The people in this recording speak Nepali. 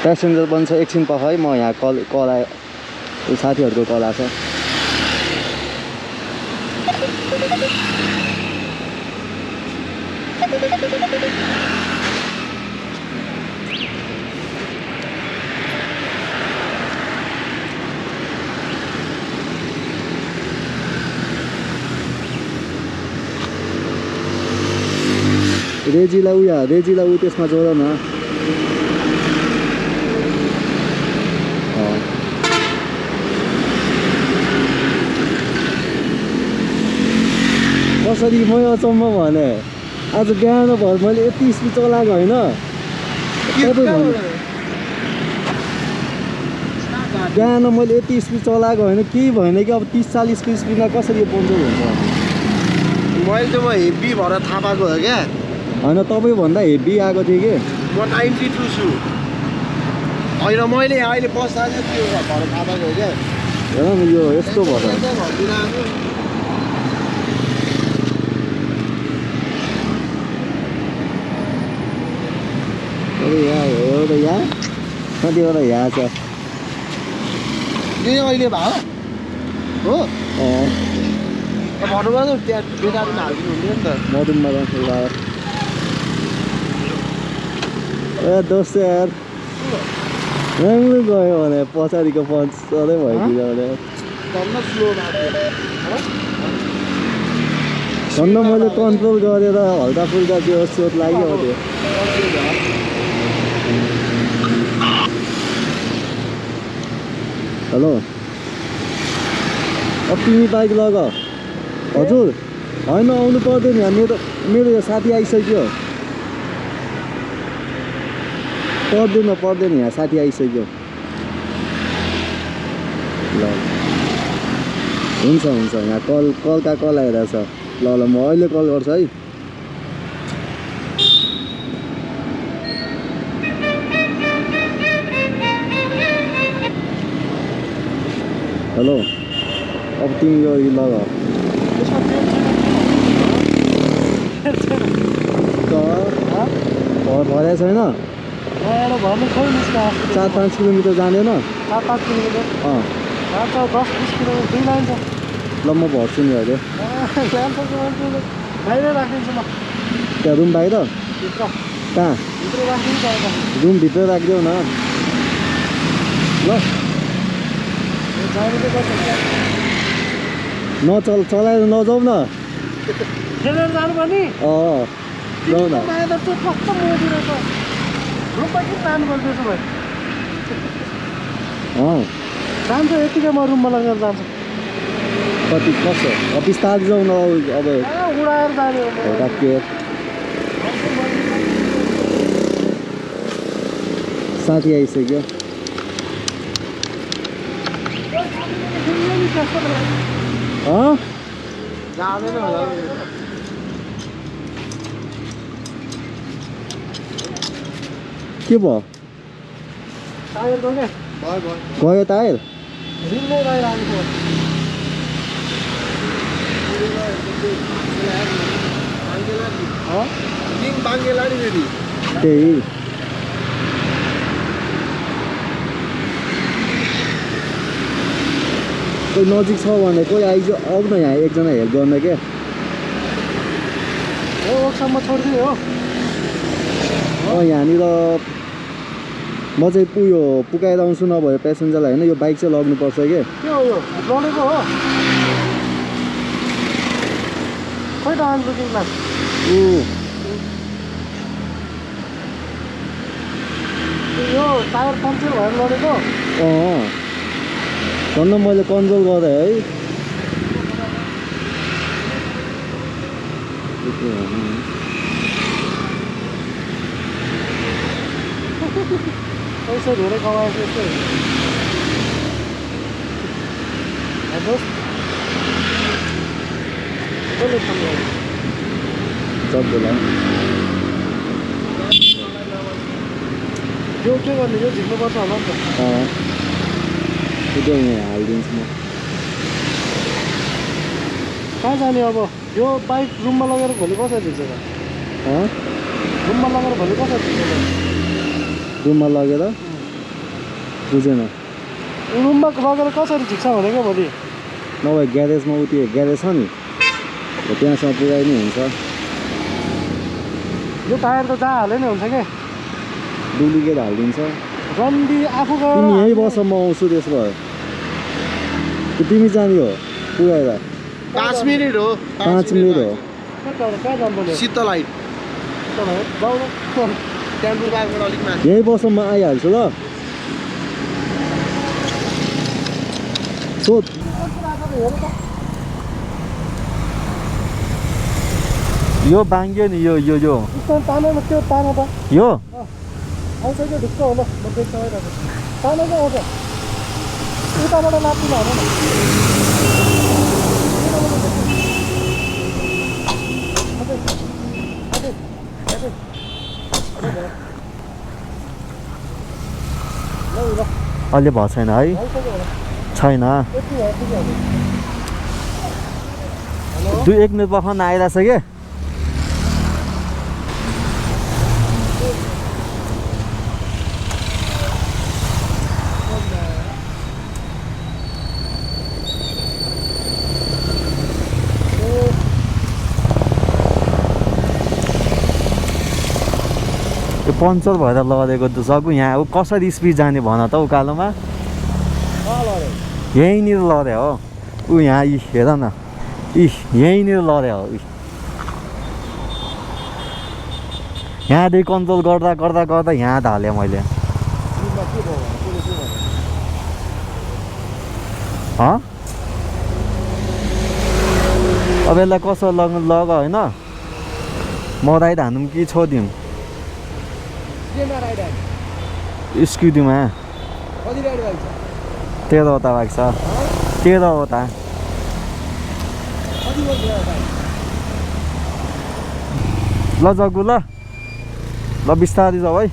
प्यासेन्जर बन्छ एकछिन पख है म यहाँ कल आयो साथीहरुको कल आछ रेजीलाई उ त्यसमा जोड न कसरी म अचम्म भने आज बिहान भर मैले यति स्पिड चलाएको होइन बिहान मैले यति स्पिड चलाएको होइन केही भएन कि अब 30-40 को स्पिडमा कसरी पञ्चर हुन्छ मैले त म हेभी भएर थाहा पाएको हो क्या होइन तपाईँ भन्दा हेभी आएको थियो कि म 92 छु होइन मैले अहिले बस आज त्यो भएर थाहा पाएको हो क्या हेर न यो यस्तो भएर यहाँ एउटा यहाँ कतिवटा यहाँ छ त्यही अहिले भयो हो भन्नुभयो त्यहाँ बेकारीमा हालिदिनु हुन्थ्यो नि त मदनमा ए दोस्त यार राम्रो गयो भने पछाडिको पञ्च सधैँ भइदियो भने झन् मैले कन्ट्रोल गरेर हल्का फुल्का त्यो चोट लाग्यो त्यो हेलो अब तिमी बाइक लग हजुर होइन आउनु पर्दैन यहाँ मेरो यो साथी आइसक्यो पर्दैन यहाँ साथी आइसक्यो ल हुन्छ यहाँ कलका कल आइरहेछ ल म अहिले कल गर्छु है हेलो अब तिमी यो लग भरे छैन 4-5 किलोमिटर जाँदैन 4-5 किलोमिटर 10-20 किलोमिटर दुई लाइन छ ल म भर्छु नि अहिले बाहिर राखिदिन्छु म त्यहाँ रुम बाहिर कहाँ रुम भित्र राखिदेऊ न ल चलाएर नजाऊ न खेलेर जानु पर्ने जाऊ न जान्छ यतिकै म रुममा लगेर जान्छु कति कसो अब बिस्तारै जाउँ न अब उडाएर जाने के साथी आइसक्यो जाँदैन के भयो गयो टायर त्यही कोही नजिक छ भने कोही आउ न यहाँ एकजना हेल्प गर्न क्या वर्कसपमा छोडिदियो हो यहाँनिर म चाहिँ उयो पुकाएर आउँछु नभए प्यासेन्जरलाई होइन यो बाइक चाहिँ लग्नुपर्छ कि के हो यो लडेको हो खोइ त अन्त तिमीलाई यो टायर पङ्चर भएर लडेको झन् मैले कन्ट्रोल गरेँ है पैसा धेरै कमाएको यस्तै दोस्त कसले फोन गर्यो सबैलाई यो के गर्ने यो झिक्नुपर्छ होला नि त त्यो यहाँ हालिदिन्छु म कहाँ जाने अब यो बाइक रुममा लगेर भोलि कसरी झिक्छ त रुममा लगेर भोलि कसरी झिक्छ रुममा लगेर बुझेन रुममा लगेर कसरी झिक्छ भनेको भोलि नभए ग्यारेजमा उति ग्यारेज छ नि त्यहाँसम्म पुऱ्याइ नै हुन्छ यो टायर त जहाँ हाले नै हुन्छ क्या डुप्लिकेट हालिदिन्छ रन्डी आफू गएर तिमी यही वर्ष म आउँछु त्यसो भए तिमी जाने हो पुऱ्याएर 5 मिनेट हो 5 मिनेट हो कहाँ जानुपर्ने शीतलाइट जाउँ न टेम्पो पार्कबाट अलिक माथि यही वर्ष म आइहाल्छु ल सोध यो बाङ्ग्यो नि यो तानेर त्यो ताना त यो आउँछ कि ढुक्क होला म देख्छ आइरहेको ताना चाहिँ आउँछ उताबाट लात्दिन होला न अहिले भएको छैन है छैन 2-1 मिनट पर्खन आइरहेछ के पञ्चर भएर लडेको त जग्गु यहाँ अब कसरी स्पिड जाने भन त उकालोमा यहीँनिर लड्यो हो ऊ यहाँ हेर न यहीँनिर लड्यो हो यहाँदेखि कन्ट्रोल गर्दा गर्दा गर्दा यहाँ ढालेँ मैले अब यसलाई कसो लग होइन म राइड हानौँ कि छोडिदिउँ स्कुटीमा 13वटा बाइक छ 13वटा ल जग्गु ल बिस्तारै जाऊ है